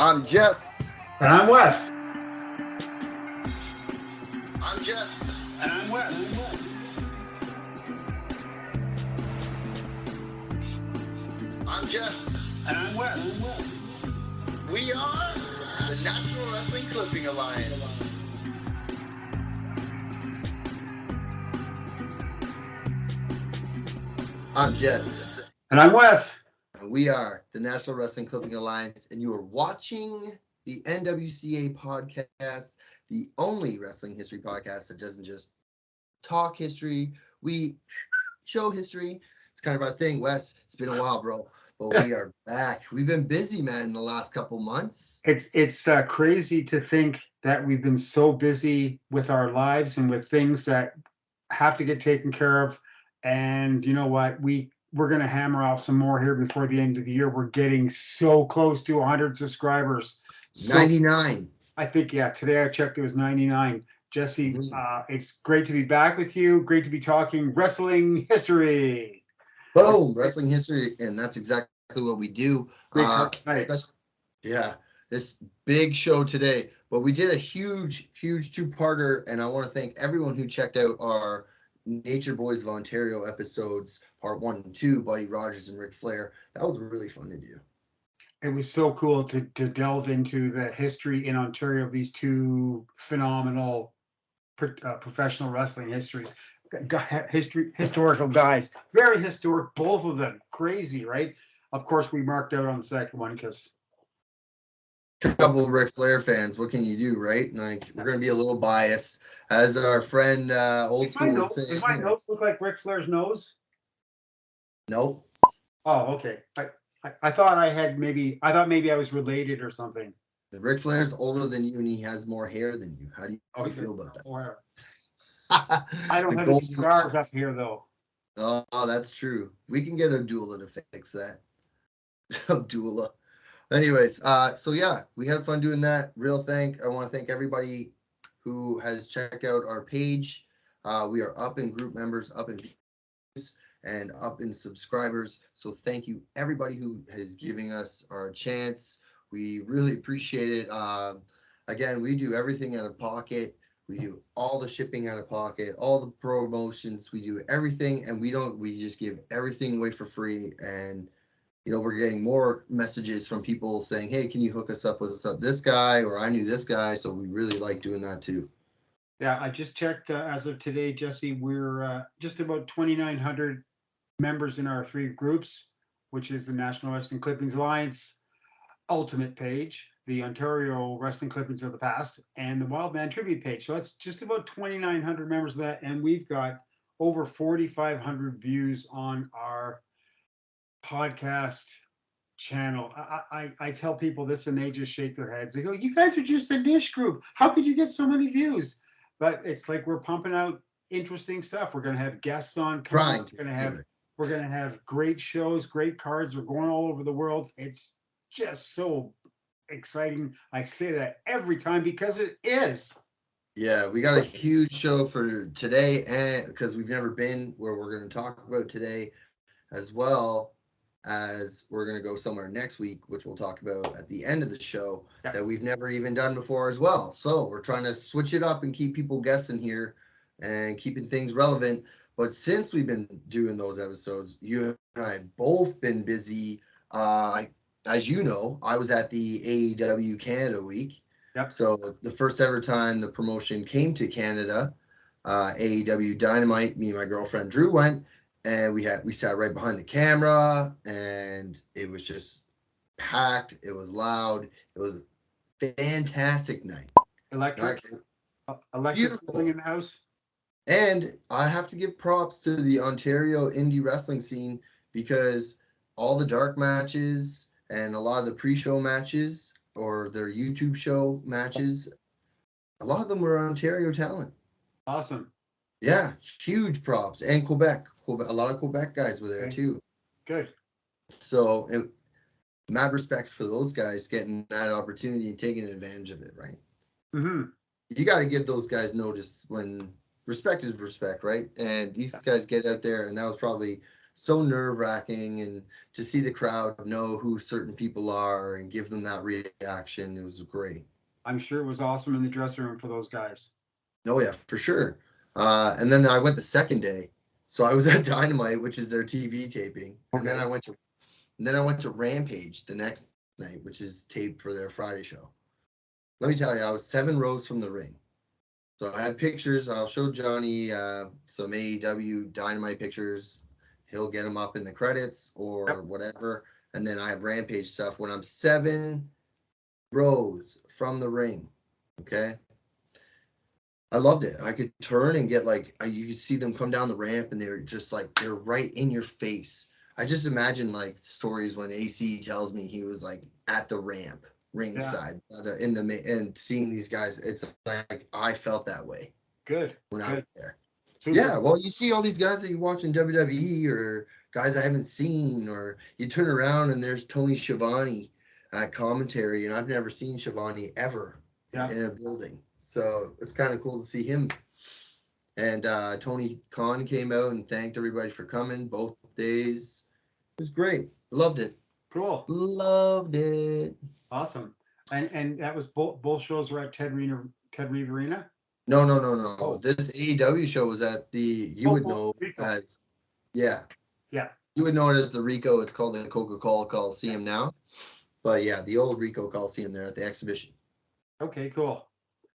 I'm Jess. And I'm Wes. I'm Jess. And I'm Wes. I'm Jess. And I'm Wes. We are the National Wrestling Clipping Alliance. I'm Jess. And I'm Wes. And we are the National Wrestling Clipping Alliance, and you are watching the NWCA podcast, the only wrestling history podcast that doesn't just talk history. We show history. It's kind of our thing, Wes. It's been a while, bro, but we are back. We've been busy, man, in the last couple months. It's crazy to think that we've been so busy with our lives and with things that have to get taken care of. And you know what? We're going to hammer off some more here before the end of the year. We're getting so close to 100 subscribers. 99. I think, yeah, today I checked, it was 99. Jesse, it's great to be back with you. Great to be talking wrestling history. Boom, wrestling history, and that's exactly what we do. This big show today. But we did a huge two-parter, and I want to thank everyone who checked out our Nature Boys of Ontario episodes, part 1 and 2, Buddy Rogers and Ric Flair. That was really fun to do. It was so cool to delve into the history in Ontario of these two phenomenal professional wrestling historical guys. Very historic, both of them. Crazy, right? Of course, we marked out on the second one because a couple of Ric Flair fans. What can you do, right? Like, we're going to be a little biased, as our friend Old School would say. Does my nose look like Ric Flair's nose? Nope. Oh, okay. I thought maybe I was related or something. Ric Flair's older than you, and he has more hair than you. How do you feel about that? I don't have any scars up here, though. Oh, that's true. We can get Abdullah to fix that. Abdullah. Anyways, so yeah, we had fun doing that. I want to thank everybody who has checked out our page. We are up in group members, up in views, and up in subscribers. So thank you everybody who is giving us our chance. We really appreciate it. Again, we do everything out of pocket. We do all the shipping out of pocket, all the promotions. We do everything, and we just give everything away for free. And we're getting more messages from people saying, hey, can you hook us up with this guy, or I knew this guy. So we really like doing that too. Yeah, I just checked as of today, Jesse, we're just about 2,900 members in our three groups, which is the National Wrestling Clippings Alliance Ultimate page, the Ontario Wrestling Clippings of the Past, and the Wild Man Tribute page. So that's just about 2,900 members of that, and we've got over 4,500 views on our podcast channel. I tell people this and they just shake their heads. They go, you guys are just a niche group. How could you get so many views? But it's like we're pumping out interesting stuff. We're going to have guests on. We're going to have great shows, great cards. We're going all over the world. It's just so exciting. I say that every time because it is. Yeah, we got a huge show for today, and because we've never been where we're going to talk about today, as well as we're going to go somewhere next week, which we'll talk about at the end of the show, that we've never even done before as well. So we're trying to switch it up and keep people guessing here and keeping things relevant. But since we've been doing those episodes, you and I have both been busy. As you know, I was at the AEW Canada week. Yep. So the first ever time the promotion came to Canada, AEW Dynamite, me and my girlfriend Drew went. And we sat right behind the camera, and it was just packed. It was loud. It was a fantastic night. Electric Beautiful in the house. And I have to give props to the Ontario indie wrestling scene, because all the dark matches and a lot of the pre-show matches or their YouTube show matches, a lot of them were Ontario talent. Awesome. Yeah, huge props. And Quebec. A lot of Quebec guys were there too. Good. So, mad respect for those guys getting that opportunity and taking advantage of it, right? Mm-hmm. You got to give those guys notice when respect is respect, right? And these guys get out there, and that was probably so nerve-wracking, and to see the crowd know who certain people are and give them that reaction, it was great. I'm sure it was awesome in the dressing room for those guys. Oh yeah, for sure. And then I went the second day, so I was at Dynamite, which is their TV taping, and then Okay. I went to Rampage the next night, which is taped for their Friday show. Let me tell you, I was 7 rows from the ring. So I had pictures. I'll show Johnny some AEW Dynamite pictures. He'll get them up in the credits Yep. or whatever. And then I have Rampage stuff when I'm 7 rows from the ring. Okay. I loved it. I could turn and get like you could see them come down the ramp, and they're just like they're right in your face. I just imagine like stories when AC tells me he was like at the ramp Yeah. ringside in the and seeing these guys. It's like I felt that way Good. when I Good. was there. Super. Yeah, well, you see all these guys that you watch in WWE or guys I haven't seen, or you turn around and there's Tony Schiavone at commentary, and I've never seen Schiavone ever Yeah. in a building. So it's kind of cool to see him. And Tony Khan came out and thanked everybody for coming both days. It was great. Loved it. Cool. Loved it. Awesome. And that was both shows were at Ted Reeve Arena. No, no, no, no. Oh. This AEW show was at the you would Oh, know Rico. as yeah. Yeah. You would know it as the Rico. It's called the Coca-Cola Coliseum now. But yeah, the old Rico Coliseum there at the exhibition. Okay, cool.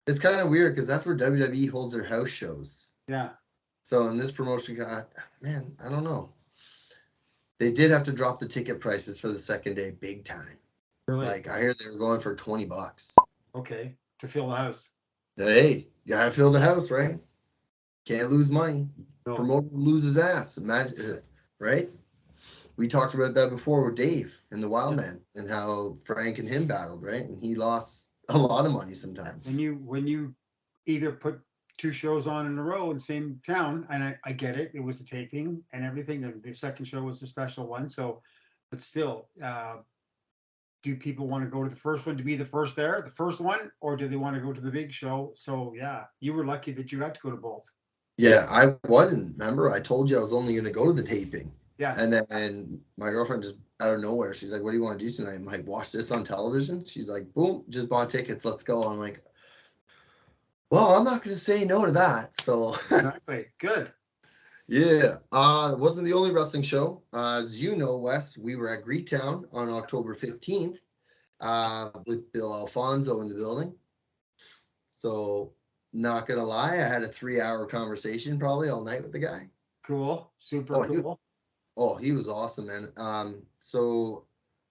It's kind of weird because that's where WWE holds their house shows. Yeah. So in this promotion, man, I don't know. They did have to drop the ticket prices for the second day big time. Really? Like I hear they were going for $20. Okay. To fill the house. Hey, you gotta fill the house, right? Can't lose money. No. Promoter loses ass. Imagine, right? We talked about that before with Dave and the Wild Yeah. Man and how Frank and him battled, right? And he lost a lot of money sometimes. When you either put two shows on in a row in the same town, and I get it, it was a taping and everything. And the second show was a special one. So, but still, do people want to go to the first one to be the first there, the first one, or do they want to go to the big show? So yeah, you were lucky that you got to go to both. Yeah, I wasn't. Remember, I told you I was only going to go to the taping. Yeah. And then my girlfriend just out of nowhere, she's like, "What do you want to do tonight?" I'm like, "Watch this on television." She's like, "Boom, just bought tickets. Let's go." I'm like, "Well, I'm not going to say no to that." So Exactly. Good. yeah, it wasn't the only wrestling show. As you know, Wes, we were at Greektown on October 15th with Bill Alfonso in the building. So not gonna lie, I had a 3-hour conversation probably all night with the guy. Cool. Super Oh, cool. he was awesome, man. So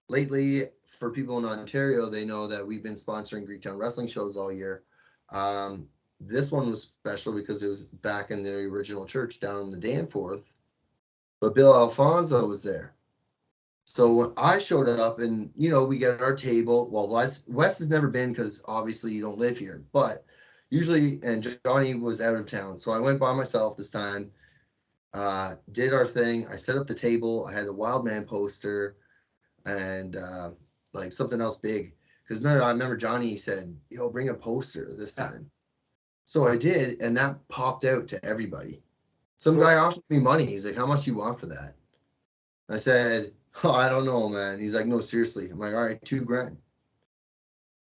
lately, for people in Ontario, they know that we've been sponsoring Greektown wrestling shows all year. Um, this one was special because it was back in the original church down in the Danforth, but Bill Alfonso was there. So when I showed up, and we get our table. Well, Wes has never been because obviously you don't live here, but usually, and Johnny was out of town, so I went by myself this time. Did our thing. I set up the table. I had the Wild Man poster and like something else big. Because I remember Johnny said, "Yo, bring a poster this Yeah. time." So I did, and that popped out to everybody. Some Cool. guy offered me money. He's like, "How much you want for that?" I said, "Oh, I don't know, man." He's like, "No, seriously." I'm like, "All right, 2 grand."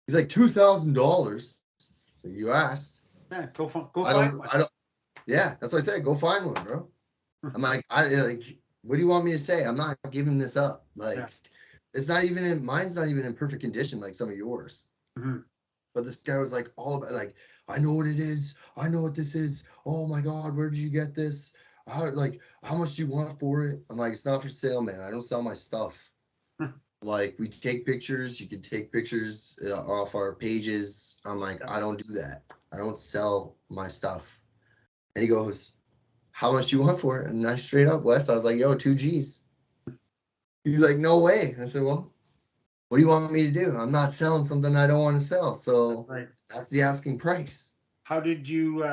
He's like, $2,000. So you asked. Yeah. Go I find don't. one. I don't. Yeah, that's what I said. Go find one, bro. I'm like, what do you want me to say? I'm not giving this up. Yeah. Like, it's not even in mine's not even in perfect condition like some of yours. Mhm. But this guy was like all about like, I know what it is. I know what this is. Oh my God, where did you get this? How much do you want for it? I'm like, it's not for sale, man. I don't sell my stuff. Like, we take pictures. You can take pictures off our pages. I'm like, Yeah. I don't do that. I don't sell my stuff. And he goes, how much do you want for it? And I straight up, West, I was like, yo, 2 G's. He's like, no way. I said, well, what do you want me to do? I'm not selling something I don't want to sell. That's So right. that's the asking price. How did you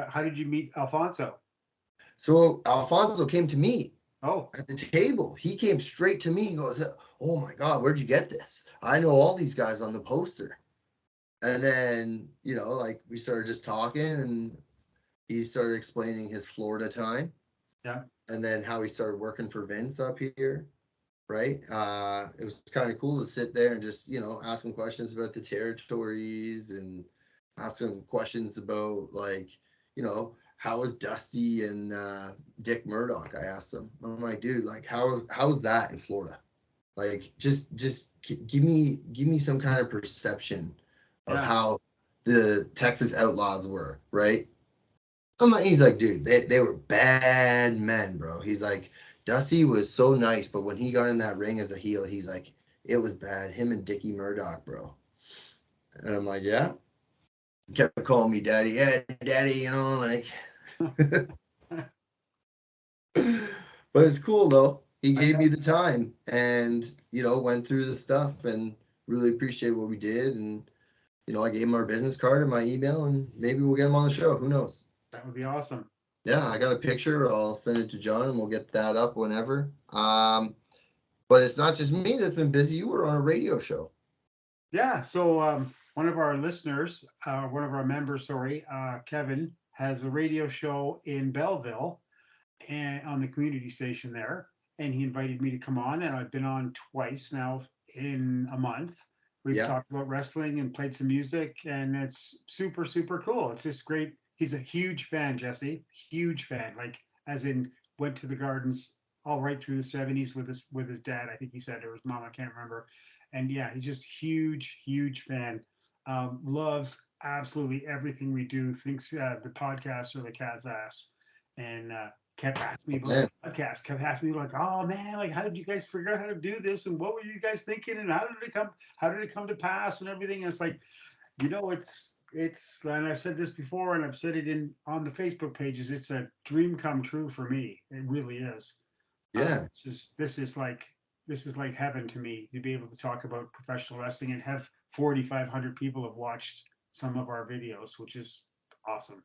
meet Alfonso? So Alfonso came to me Oh. at the table. He came straight to me and goes, oh my God, where'd you get this? I know all these guys on the poster. And then, like we started just talking, and he started explaining his Florida time. Yeah. and then how he started working for Vince up here, right? It was kind of cool to sit there and just, ask him questions about the territories and ask him questions about, like, how was Dusty and Dick Murdoch? I asked him. I'm like, dude, like, how's that in Florida? Like, just give me some kind of perception of Yeah. how the Texas Outlaws were, right? He's like, dude, they were bad men, bro. He's like, Dusty was so nice, but when he got in that ring as a heel, he's like, it was bad. Him and Dickie Murdoch, bro. And I'm like, yeah. He kept calling me daddy. Yeah, daddy, like. But it's cool though. He I gave bet. me the time and, went through the stuff and really appreciate what we did. And, I gave him our business card and my email, and maybe we'll get him on the show. Who knows? That would be awesome. Yeah, I got a picture. I'll send it to John and we'll get that up whenever. But it's not just me that's been busy. You were on a radio show. Yeah. So one of our listeners, one of our members, sorry, Kevin, has a radio show in Belleville and on the community station there. And he invited me to come on, and I've been on twice now in a month. We've Yeah. talked about wrestling and played some music, and it's super, super cool. It's just great. He's a huge fan, Jesse. Huge fan. Like, as in, went to the gardens all right through the '70s with his dad. I think he said, or his mom. I can't remember. And yeah, he's just huge, huge fan. Loves absolutely everything we do. Thinks the podcasts are the cat's ass, and kept asking me about Man. the podcast. Kept asking me like, "Oh man, like how did you guys figure out how to do this? And what were you guys thinking? And how did it come? How did it come to pass? And everything?" And it's like, it's. And I've said this before, and I've said it in on the Facebook pages. It's a dream come true for me. It really is. Yeah. This is like heaven to me to be able to talk about professional wrestling and have 4,500 people have watched some of our videos, which is awesome.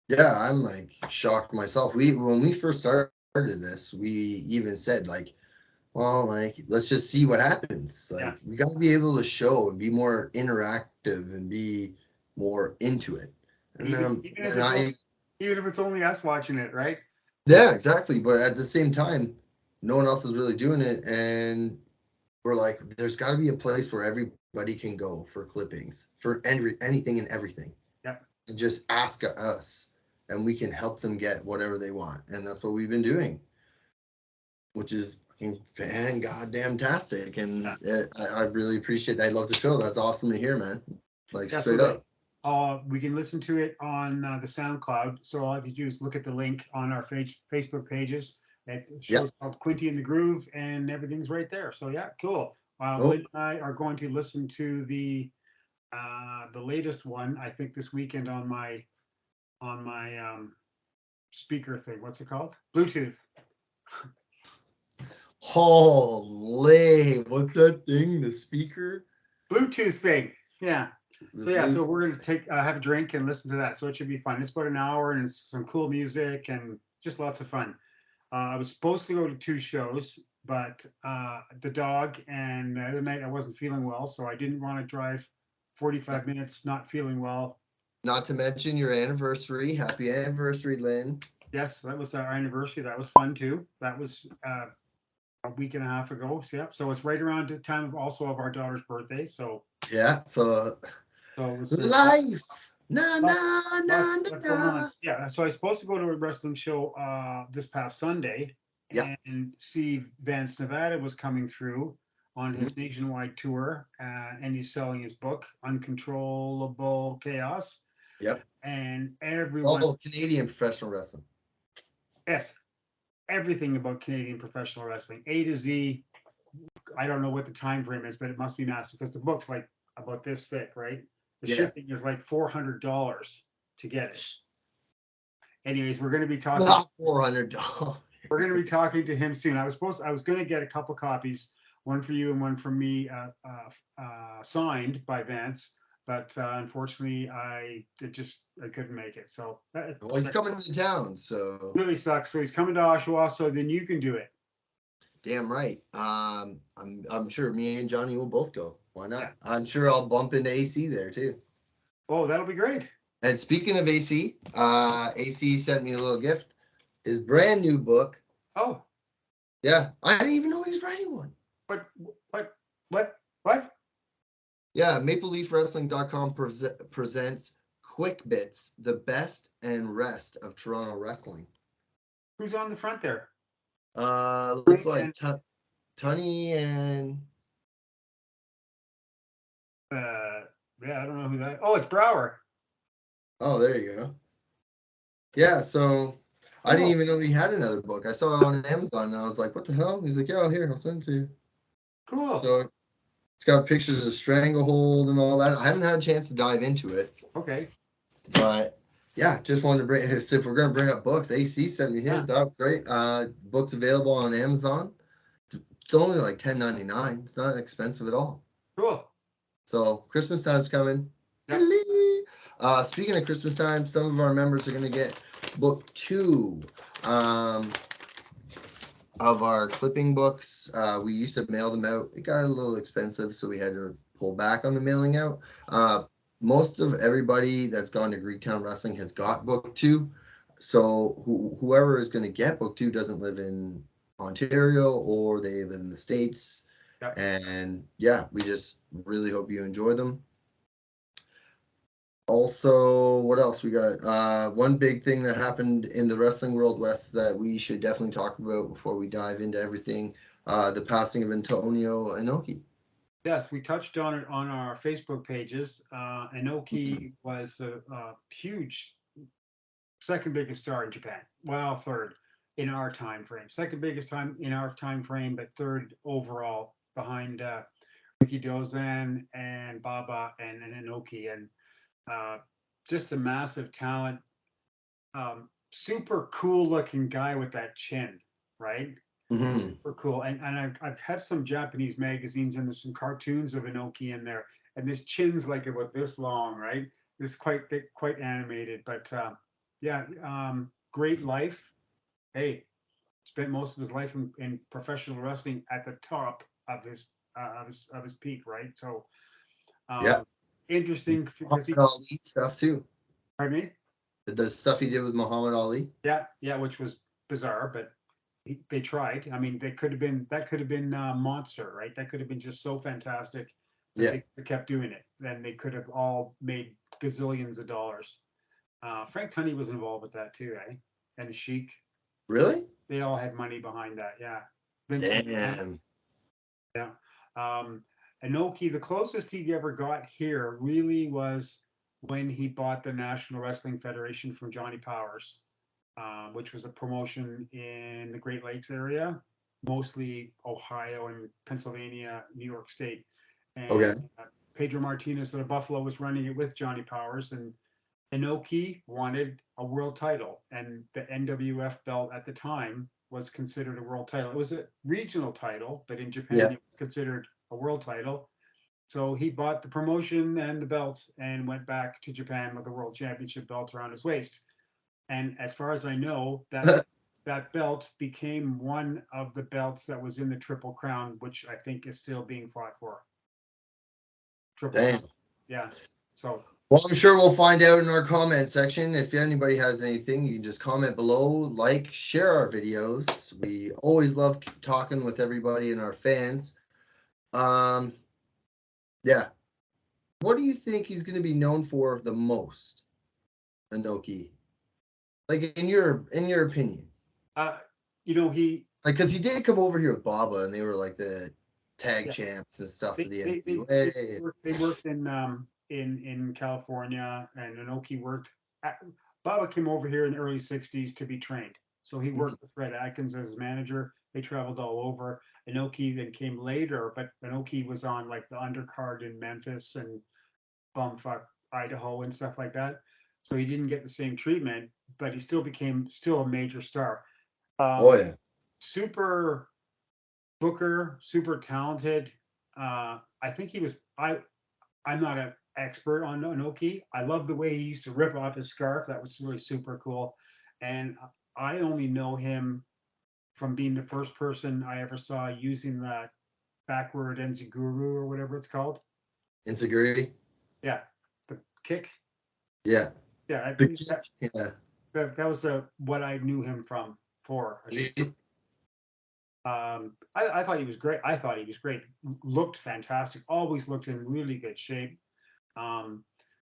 Yeah. I'm like shocked myself. When we first started this, we even said, like, well, like, let's just see what happens. Yeah. Like, we got to be able to show and be more interactive and be more into it. And Even then, even if and it's I, even if it's only us watching it, right? yeah, exactly. But at the same time, no one else is really doing it. And we're like, there's got to be a place where everybody can go for clippings, for anything and everything, Yep. and just ask us, and we can help them get whatever they want. And that's what we've been doing, which is fucking fan goddamn tastic. And Yeah. I really appreciate that. I love the show. That's awesome to hear, man. Like, Yeah. straight So up. we can listen to it on the SoundCloud. So all you have to do is look at the link on our Facebook pages. It Yep. shows called Quinty and the Groove, and everything's right there. So yeah, cool. Oh, Lynn and I are going to listen to the latest one. I think this weekend on my speaker thing. What's it called? Bluetooth. holy, what's that thing? The speaker? Bluetooth thing. Yeah. The So yeah, so Bluetooth? we're gonna take have a drink and listen to that. So it should be fun. It's about an hour and it's some cool music and just lots of fun. I was supposed to go to two shows, but the dog and the other night I wasn't feeling well, so I didn't want to drive 45 minutes not feeling well. Not to mention your anniversary. Happy anniversary, Lynn. Yes, that was our anniversary. That was fun too. That was a week and a half ago. So, yeah, so it's right around the time of also of our daughter's birthday. So Yeah, so so it was life. Na lots, na na na lots going on. na. Yeah, so I was supposed to go to a wrestling show this past Sunday Yeah. and see Vance Nevada was coming through on Mhm. his nationwide tour, and he's selling his book Uncontrollable Chaos, Yep. and everyone, Oh, Canadian professional wrestling. yes, everything about Canadian professional wrestling, A to Z. I don't know what the time frame is, but it must be massive because the book's like about this thick, right? The Yeah. shipping is like $400 to get it. It's Anyways, we're going to be talking. not $400. We're going to be talking to him soon. I was going to get a couple copies, one for you and one for me, signed by Vance, but unfortunately, I couldn't make it. So Well, he's that coming to town, so really sucks. So he's coming to Oshawa, so then you can do it. damn right. I'm sure me and Johnny will both go. Why Yeah. not? I'm sure I'll bump into AC there too. Oh, that'll be great. And speaking of AC, AC sent me a little gift. His brand new book, Oh, Yeah, I didn't even know he was writing one. what, what, what? Yeah, MapleLeafWrestling.com presents Quick Bits, the best and rest of Toronto wrestling. Who's on the front there? Looks like Tunney and Yeah, I don't know who that. Oh, it's Brower. oh, there you go. Yeah, so I didn't even know he had another book. I saw it on Amazon and I was like, what the hell? He's like, yeah, here, I'll send it to you. Cool. So it's got pictures of Stranglehold and all that. I haven't had a chance to dive into it. Okay. But yeah, just wanted to bring if we're gonna bring up books, AC sent me here. That was great. Books available on Amazon. It's only like $10.99. It's not expensive at all. Cool. So Christmas time's coming. Yep. Speaking of Christmas time, some of our members are gonna get book 2 of our clipping books. We used to mail them out. It got a little expensive, so we had to pull back on the mailing out. Most of everybody that's gone to Greektown Wrestling has got book 2. So whoever is going to get book 2 doesn't live in Ontario or they live in the States. Yep. And yeah, we just really hope you enjoy them. Also, what else we got? One big thing that happened in the wrestling world, Wes, that we should definitely talk about before we dive into everything. The passing of Antonio Inoki. Yes, we touched on it on our Facebook pages. Inoki was a huge second biggest star in Japan. Well, third in our time frame. Second biggest time in our time frame, but third overall behind Ricky Dozan and Baba and Inoki, and just a massive talent. Super cool looking guy with that chin, right? Mm-hmm. Super cool. And I've had some Japanese magazines and there's some cartoons of Inoki in there, and this chin's like about this long, right? This quite thick, quite animated, but yeah, great life. Hey, spent most of his life in professional wrestling at the top of his peak, right? So Yeah. interesting because he. Muhammad Ali stuff too. Pardon me. The stuff he did with Muhammad Ali. Yeah, which was bizarre, but they tried. I mean, that could have been monster, right? That could have been just so fantastic that Yeah. they kept doing it. Then they could have all made gazillions of dollars. Frank Tunney was involved with that too, eh? And the Sheik, Really? they all had money behind that. Yeah, Vince McMahon. Damn. Yeah. Inoki, the closest he ever got here really was when he bought the National Wrestling Federation from Johnny Powers, which was a promotion in the Great Lakes area, mostly Ohio and Pennsylvania, New York State. Okay. And Pedro Martinez of Buffalo was running it with Johnny Powers, and Inoki wanted a world title, and the NWF belt at the time was considered a world title. It was a regional title, but in Japan Yeah. it was considered a world title. So he bought the promotion and the belt and went back to Japan with a world championship belt around his waist. And as far as I know, that belt became one of the belts that was in the Triple Crown, which I think is still being fought for. Triple Crown. Damn. Yeah. So Well, I'm sure we'll find out in our comment section. If anybody has anything, you can just comment below, like, share our videos. We always love talking with everybody and our fans. Yeah. What do you think he's going to be known for the most, Inoki? Like in your opinion? uh, you know, Like, because he did come over here with Baba, and they were like the tag yeah, champs and stuff for they the they they, NWA. they worked in California, and Inoki worked. Baba came over here in the early '60s to be trained, so he Mhm. worked with Fred Atkins as his manager. They traveled all over. Inoki then came later, but Inoki was on like the undercard in Memphis and bumfuck Idaho and stuff like that. So he didn't get the same treatment, but he still became still a major star. Oh Um, yeah. super booker, super talented. I think he was. I'm not an expert on Inoki. I love the way he used to rip off his scarf. That was really super cool. And I only know him from being the first person I ever saw using that backward enziguru or whatever it's called. Insecurity. Yeah, the kick. Yeah. Yeah, The yeah. that was what I knew him from for, I should say. I thought he was great. I thought he was great. Looked fantastic. Always looked in really good shape. Um,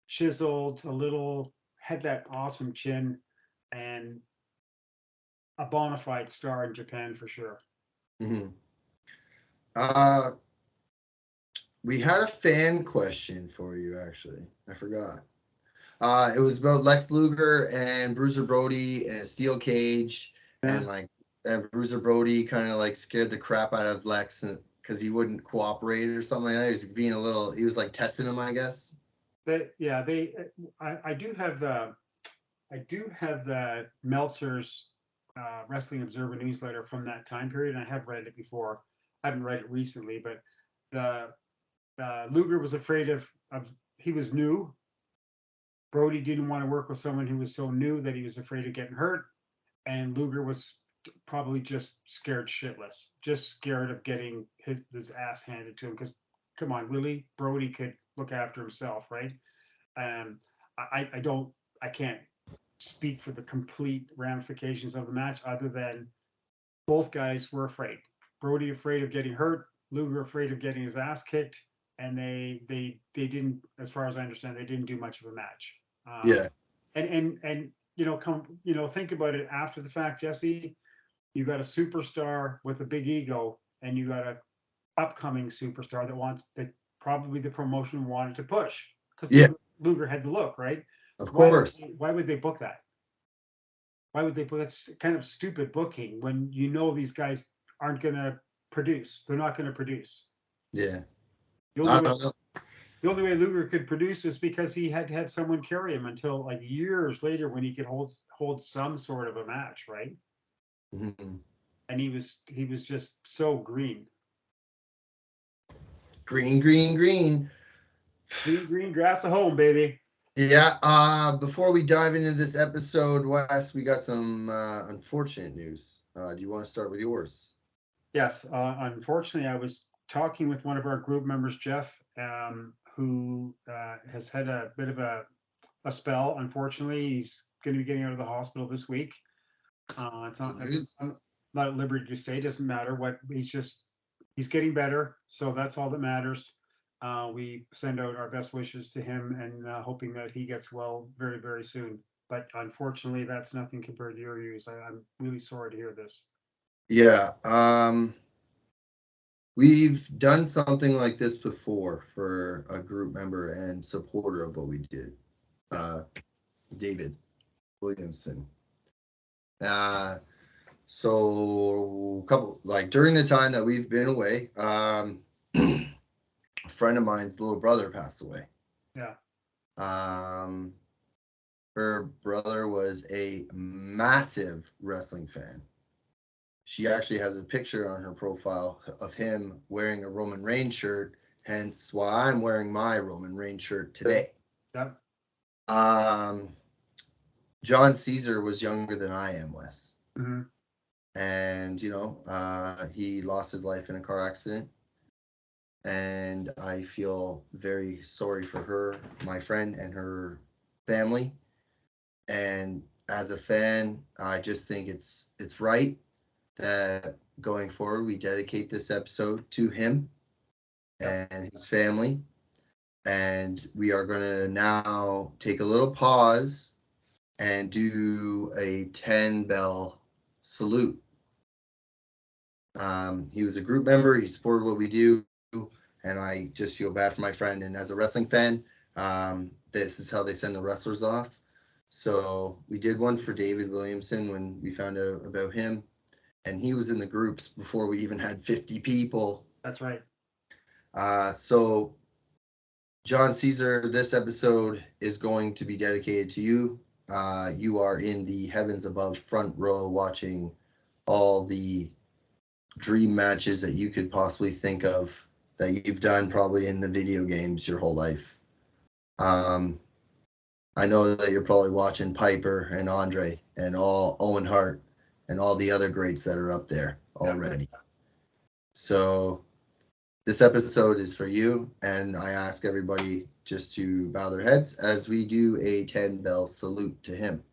Chiseled, a little, had that awesome chin, and a bona fide star in Japan for sure. Mm-hmm. Uh, we had a fan question for you, actually. I forgot. It was about Lex Luger and Bruiser Brody in a steel cage, Yeah. and like, and Bruiser Brody kind of like scared the crap out of Lex because he wouldn't cooperate or something like that. He was being a little, he was like testing him, I guess. They. I do have the Meltzer's Wrestling Observer newsletter from that time period, and I have read it before. I haven't read it recently, but the Luger was afraid of he was new. Brody didn't want to work with someone who was so new that he was afraid of getting hurt, and Luger was probably just scared shitless, just scared of getting his ass handed to him. Because come on, really, Brody could look after himself, right? Um, I don't, I can't speak for the complete ramifications of the match, other than both guys were afraid. Brody afraid of getting hurt, Luger afraid of getting his ass kicked, and they didn't, as far as I understand, they didn't do much of a match. Yeah. And think about it after the fact, Jesse. You got a superstar with a big ego, and you got a upcoming superstar that probably the promotion wanted to push, because Yeah. Luger had the look, right? Of Why course. why would they book that? Why would they book that's kind of stupid booking when you know these guys aren't going to produce. They're not going to produce. Yeah. The only I way don't know. the only way Luger could produce is because he had to have someone carry him until like years later when he could hold some sort of a match, right? Mhm. And he was just so green. Green, green, green. Green, green grass at home, baby. Yeah. Before we dive into this episode, Wes, we got some unfortunate news. Do you want to start with yours? Yes, unfortunately, I was talking with one of our group members, Jeff, who has had a bit of a spell. Unfortunately, he's going to be getting out of the hospital this week. It's not, Good news. I'm not at liberty to say. It doesn't matter what. He's getting better, so that's all that matters. We send out our best wishes to him, and hoping that he gets well very, very soon. But unfortunately, that's nothing compared to your news. I'm really sorry to hear this. Yeah. We've done something like this before for a group member and supporter of what we did. Yeah. Uh, David Williamson. Uh, so a couple like during the time that we've been away, a friend of mine's little brother passed away. Yeah. Um, her brother was a massive wrestling fan. She actually has a picture on her profile of him wearing a Roman Reigns shirt, hence why I'm wearing my Roman Reigns shirt today. Yeah. Um, Jon Caesar was younger than I am, Wes. Hmm. And, he lost his life in a car accident. And I feel very sorry for her, my friend, and her family. And as a fan, I just think it's right that going forward we dedicate this episode to him Yeah. and his family. And we are going to now take a little pause and do a 10 bell salute. He was a group member, he supported what we do, and I just feel bad for my friend. And as a wrestling fan, this is how they send the wrestlers off. So we did one for David Williamson when we found out about him, and he was in the groups before we even had 50 people. That's right. So Jon Caesar, this episode is going to be dedicated to you. You are in the heavens above front row watching all the dream matches that you could possibly think of that you've done probably in the video games your whole life. Um, I know that you're probably watching Piper and Andre and all Owen Hart and all the other greats that are up there Yeah. already. So this episode is for you, and I ask everybody just to bow their heads as we do a 10 bell salute to him.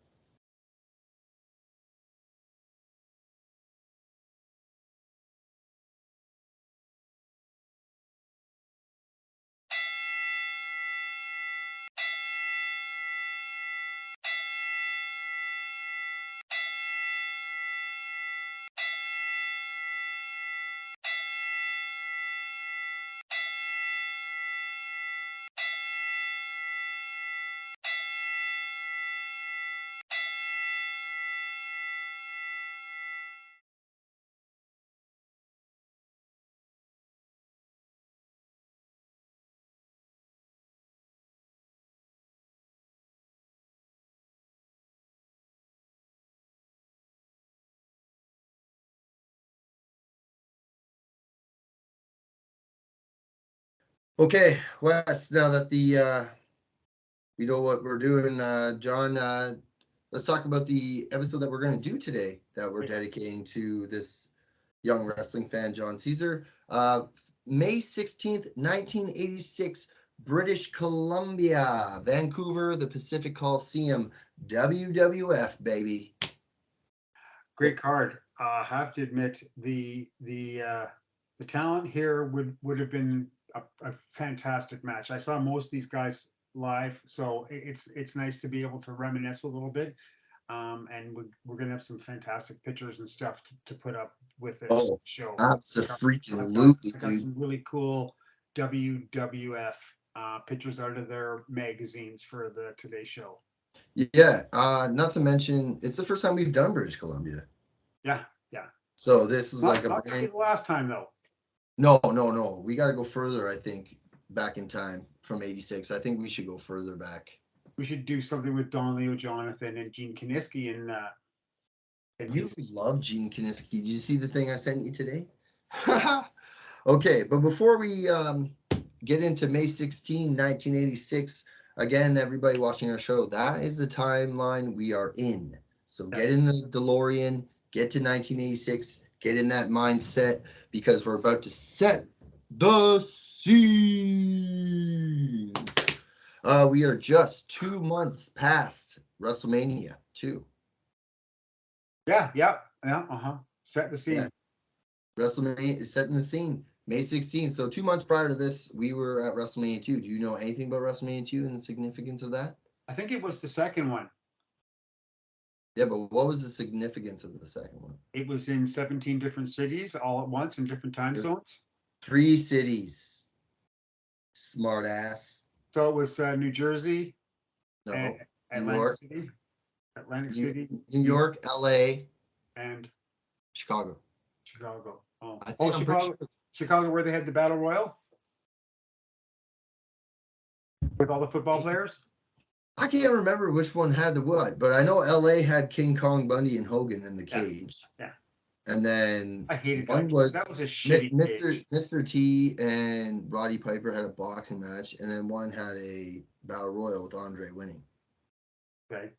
Okay, Wes, now that we know what we're doing, John, let's talk about the episode that we're going to do today that we're dedicating to this young wrestling fan, Jon Caesar. May 16th, 1986, British Columbia, Vancouver, the Pacific Coliseum, WWF, baby. Great card. Have to admit the talent here would have been a fantastic match. I saw most of these guys live, so it's nice to be able to reminisce a little bit. And we're gonna have some fantastic pictures and stuff to put up with this Oh, show. absolutely, I got dude. some really cool WWF pictures out of their magazines for the Today Show. Yeah, not to mention, it's the first time we've done British Columbia. Yeah, yeah. So this is like Not a not gonna be brand. the last time though. No, no, no. We got to go further, I think, back in time from 86. I think we should go further back. We should do something with Don Leo Jonathan and Gene Kiniski and You his love Gene Kiniski. Did you see the thing I sent you today? Okay, but before we get into May 16, 1986, again, everybody watching our show, that is the timeline we are in. So yeah. get in the DeLorean, get to 1986, get in that mindset because we're about to set the scene. We are just 2 months past WrestleMania 2. Yeah. Set the Yeah, scene. WrestleMania is setting the scene. May 16th. So 2 months prior to this, we were at WrestleMania 2. Do you know anything about WrestleMania 2 and the significance of that? I think it was the second one. Yeah, but what was the significance of the second one? It was in 17 different cities all at once in different time There's zones. 3 cities. Smart ass. So it was New Jersey, and No. New Atlantic York. City, Atlantic New, City, New New York, York, LA, and Chicago. Chicago. I think I'm pretty Chicago, sure. Chicago, where they had the battle royal with all the football players. I can't remember which one had the what, but I know LA had King Kong Bundy and Hogan in the Yeah, cage. yeah. And then I hated one that. That was was a shitty cage. Mr. T and Roddy Piper had a boxing match, and then one had a battle royal with Andre winning. Okay.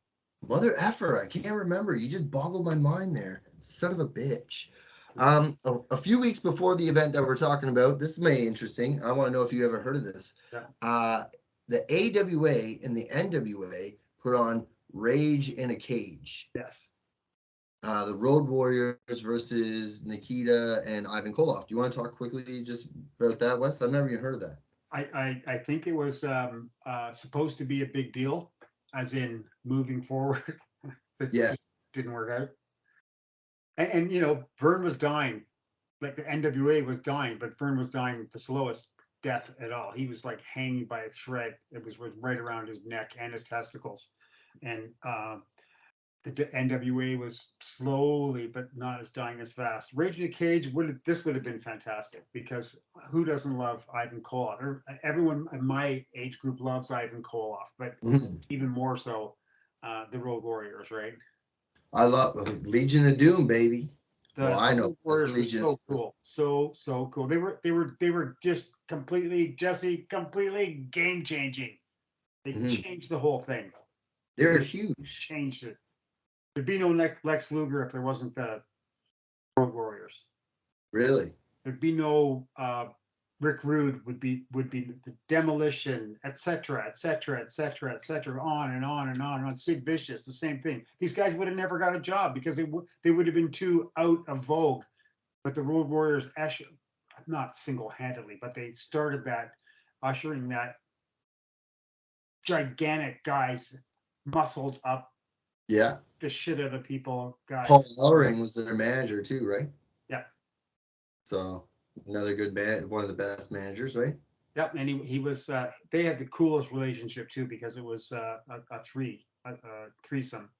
Mother effer, I can't remember. You just boggled my mind there. Son of a bitch. A few weeks before the event that we're talking about, this is may interesting. I want to know if you ever heard of this. Yeah. The AWA and the NWA put on Rage in a Cage. Yes. The Road Warriors versus Nikita and Ivan Koloff. Do you want to talk quickly just about that, Wes? I've never even heard of that. I think it was supposed to be a big deal, as in moving forward. It Yeah. just didn't work out. And you know, Vern was dying. Like the NWA was dying, but Vern was dying the slowest death at all. He was like hanging by a thread. It was right around his neck and his testicles. And the NWA was slowly, but not as dying as fast. Rage in a Cage would have been fantastic because who doesn't love Ivan Koloff? Everyone in my age group loves Ivan Koloff, but even more so the Road Warriors, right? I love Legion of Doom, baby. Well, The I know Road that's Warriors were Legion. so cool, so cool. They were just completely game changing. They changed the whole thing. They're They huge. changed it. There'd be no Lex Luger if there wasn't the Road Warriors. Really? There'd be no Rick Rude would be the Demolition, etc., on and on and on and on. Sid Vicious, the same thing. These guys would have never got a job because they would have been too out of vogue. But the Road Warriors, not single-handedly, but they started that, ushering that gigantic guys, muscled up Yeah. the shit out of people, Paul guys. Ellering was their manager too, right? Yeah. So another good man, one of the best managers, right? Yep, and he was. They had the coolest relationship too because it was a threesome.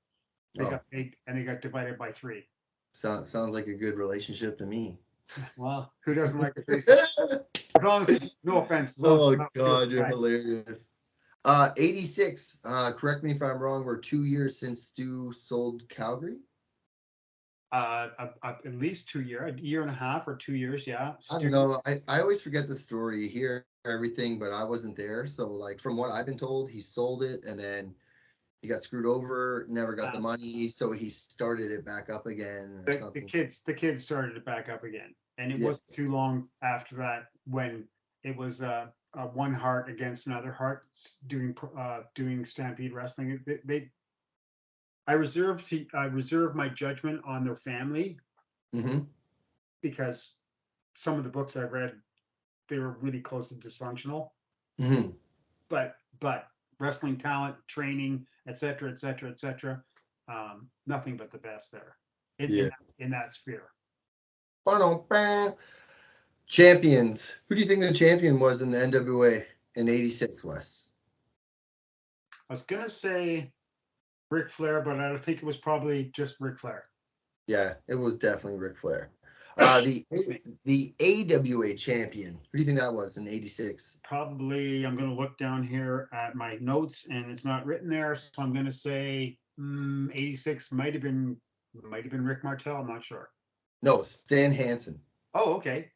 They Oh, got paid and they got divided by three. sounds like a good relationship to me. Well, who doesn't like a threesome? As long as no offense, as long as Oh it's not two God, you're guys. hilarious. 86. Correct me if I'm wrong. We're 2 years since Stu sold Calgary. At least a year and a half or 2 years. Yeah. I don't know. I always forget the story. You hear everything, but I wasn't there. So, like, from what I've been told, he sold it and then he got screwed over, never got the money. So he started it back up again or something. The kids started it back up again, and it Yeah. wasn't too long after that when it was one heart against another heart doing Stampede Wrestling. I reserve my judgment on their family Mm-hmm. because some of the books I've read, they were really close to dysfunctional. Mm-hmm. But wrestling talent, training, etc., etc., etc., nothing but the best there Yeah. in that sphere. Champions. Who do you think the champion was in the NWA in '86, Wes? I was gonna say Ric Flair, but I don't think it was probably just Ric Flair. Yeah, it was definitely Ric Flair. The AWA champion. Who do you think that was in '86? Probably, I'm gonna look down here at my notes, and it's not written there, so I'm gonna say 86 might have been Rick Martel. I'm not sure. No, Stan Hansen. Oh, okay.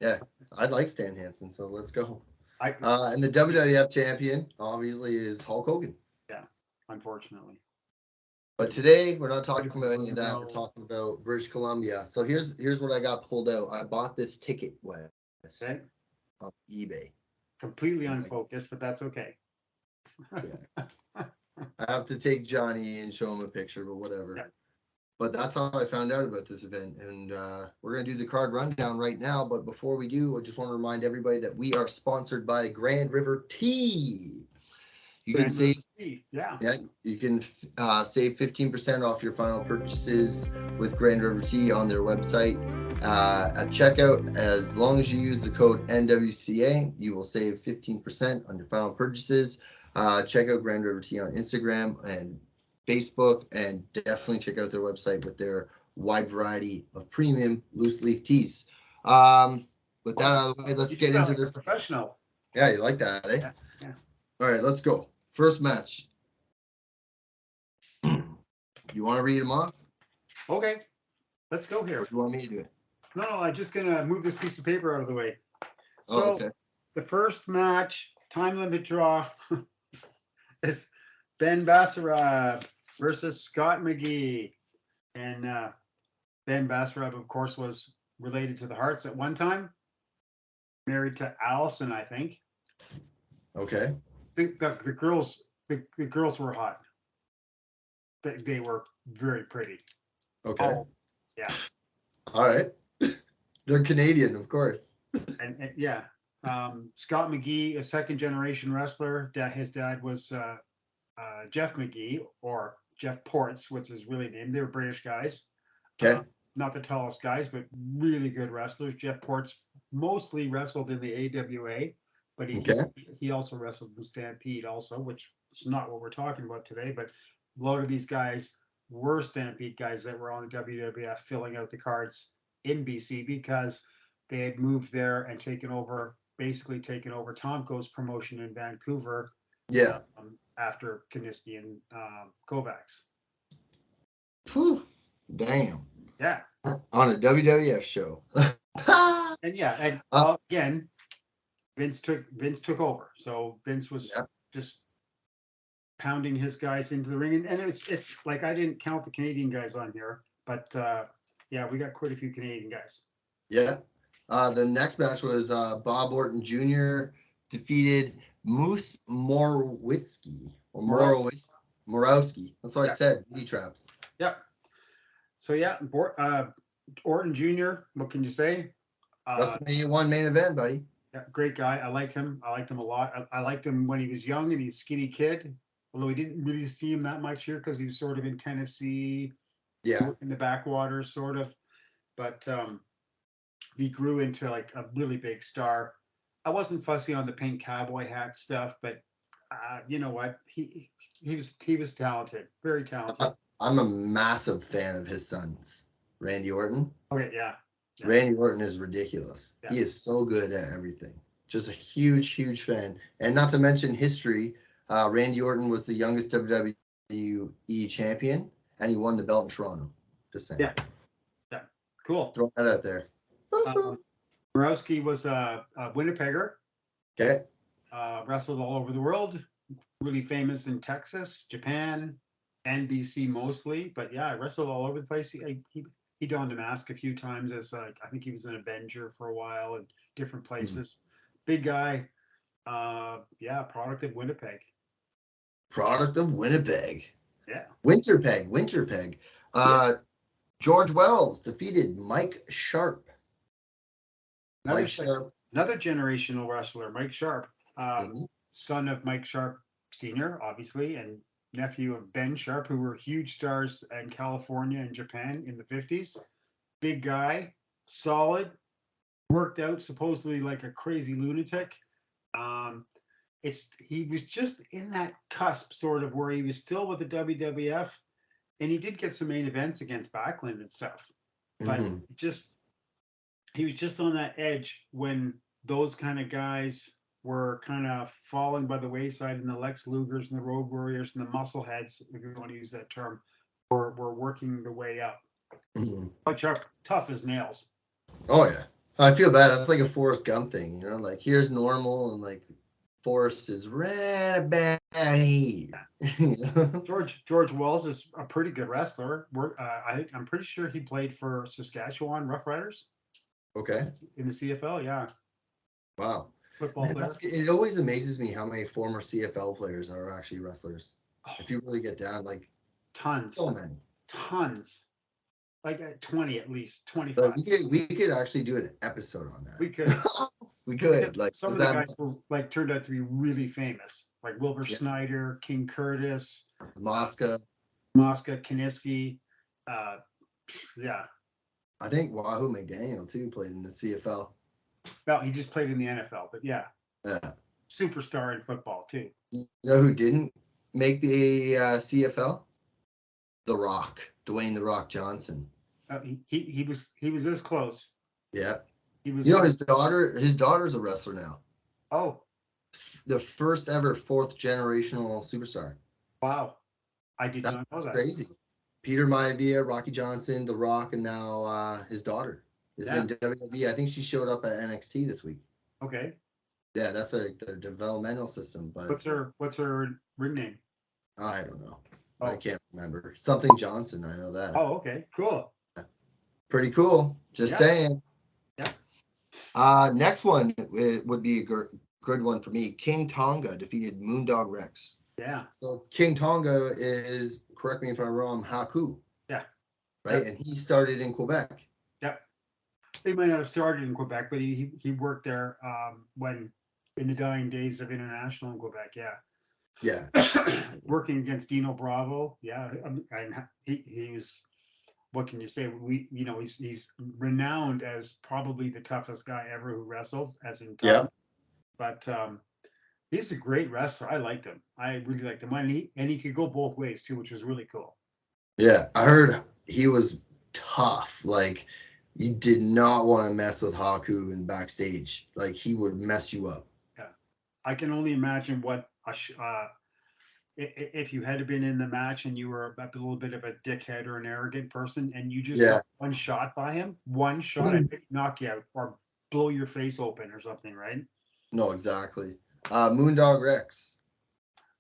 Yeah, I like Stan Hansen, so let's go. I And the WWF champion, obviously, is Hulk Hogan. Yeah, unfortunately. But today, we're not talking about any of that. We're talking about British Columbia. So here's what I got pulled out. I bought this ticket, Wes, Okay. off eBay. Completely unfocused, but that's okay. Yeah. I have to take Johnny and show him a picture, but whatever. Yeah. But that's how I found out about this event. And we're going to do the card rundown right now. But before we do, I just want to remind everybody that we are sponsored by Grand River Tea. You can save, Yeah. you can save 15% off your final purchases with Grand River Tea on their website. At checkout, as long as you use the code NWCA, you will save 15% on your final purchases. Check out Grand River Tea on Instagram and Facebook, and definitely check out their website with their wide variety of premium loose leaf teas. With that out of the way, let's get into this. Professional. Yeah, you like that, eh? Yeah. All right, let's go. First match. You want to read them off? Okay, let's go here. Or do you want me to do it? No, I'm just gonna move this piece of paper out of the way. Oh, So okay. the first match, time limit draw, is Ben Bassarab versus Scott McGee. And Ben Bassarab, of course, was related to the Hearts at one time, married to Allison, I think. Okay. The girls were hot. They were very pretty. Okay. Oh, yeah. All right. They're Canadian, of course. And yeah, Scott McGee, a second generation wrestler. His dad was Jeff McGee, or Jeff Ports, which is really named. They were British guys. Okay. Not the tallest guys, but really good wrestlers. Jeff Ports mostly wrestled in the AWA, but he also wrestled in Stampede also, which is not what we're talking about today. But a lot of these guys were Stampede guys that were on the WWF filling out the cards in BC because they had moved there and basically taken over Tomko's promotion in Vancouver. Yeah. After Kiniski and Kovacs. Whew. Damn. Yeah. On a WWF show. And yeah, and again, Vince took over. So Vince was just pounding his guys into the ring, and it's like I didn't count the Canadian guys on here, but yeah, we got quite a few Canadian guys. Yeah. The next match was Bob Orton Jr. defeated Moose Morowski or Morowski. That's what I said. Booty traps. Yep. So yeah, Orton Jr. What can you say? WrestleMania 1 main event, buddy. Yeah, great guy. I liked him. I liked him a lot. I liked him when he was young and he's a skinny kid. Although we didn't really see him that much here because he was sort of in Tennessee, in the backwaters, sort of. But he grew into like a really big star. I wasn't fussy on the pink cowboy hat stuff, but you know what? He was talented, very talented. I'm a massive fan of his sons, Randy Orton. Okay, yeah. Randy Orton is ridiculous. Yeah. He is so good at everything. Just a huge fan. And not to mention history, Randy Orton was the youngest WWE champion, and he won the belt in Toronto. Just saying. Yeah. Cool. Throw that out there. Borowski was a Winnipegger. Okay. Wrestled all over the world. Really famous in Texas, Japan, NBC mostly. But yeah, wrestled all over the place. He donned a mask a few times as I think he was an Avenger for a while in different places. Big guy. Yeah, product of Winnipeg. Product of Winnipeg. Yeah. Winterpeg. George Wells defeated Mike Sharp. Another generational wrestler, Mike Sharp, Mhm. son of Mike Sharp Sr., obviously, and nephew of Ben Sharp, who were huge stars in California and Japan in the 50s. Big guy, solid, worked out supposedly like a crazy lunatic. He was just in that cusp sort of where he was still with the WWF, and he did get some main events against Backlund and stuff, but he was just on that edge when those kind of guys were kind of falling by the wayside, and the Lex Lugers and the Road Warriors and the muscle heads, if you want to use that term, were working the way up. Mike Sharp, tough as nails. Oh yeah, I feel bad. That's like a Forrest Gump thing, you know. Like here's normal, and like Forrest is right about here. George Wells is a pretty good wrestler. I'm pretty sure he played for Saskatchewan Roughriders. Okay. In the CFL, yeah. Wow. Football Man, player. it always amazes me how many former CFL players are actually wrestlers. If you really get down, like tons, so many, tons, like 20 at least, 25. Like we could actually do an episode on that. We could. We could. Like some of the guys were like turned out to be really famous, like Wilbur Snyder, King Curtis, Mosca, Kiniski. Yeah. I think Wahoo McDaniel too played in the CFL. Well, he just played in the NFL, but yeah. Yeah. Superstar in football too. You know who didn't make the CFL? The Rock, Dwayne The Rock Johnson. He was this close. Yeah. He was. You know his daughter's a wrestler now. Oh. The first ever fourth generational superstar. Wow. I did not know that. That's crazy. Peter Maivia, Rocky Johnson, The Rock, and now his daughter is in WWE. I think she showed up at NXT this week. Okay. Yeah, that's their developmental system. But what's her ring name? I don't know. Oh. I can't remember. Something Johnson. I know that. Oh, okay, cool. Yeah. Pretty cool. Just saying. Yeah. Next one would be a good one for me. King Tonga defeated Moondog Rex. Yeah. So King Tonga is, correct me if I'm wrong, Haku. Yeah. Right, and he started in Quebec. Yep. He might not have started in Quebec, but he worked there when in the dying days of international in Quebec. Yeah. Yeah. Working against Dino Bravo. Yeah. And he was. What can you say? He's renowned as probably the toughest guy ever who wrestled, as in time. But he's a great wrestler. I liked him. I really liked him, and he could go both ways too, which was really cool. Yeah, I heard he was tough. Like you did not want to mess with Haku in backstage. Like he would mess you up. Yeah, I can only imagine what if you had been in the match and you were a little bit of a dickhead or an arrogant person, and you just got one shot by him, one shot, I could knock you out or blow your face open or something, right? No, exactly. Moondog Rex.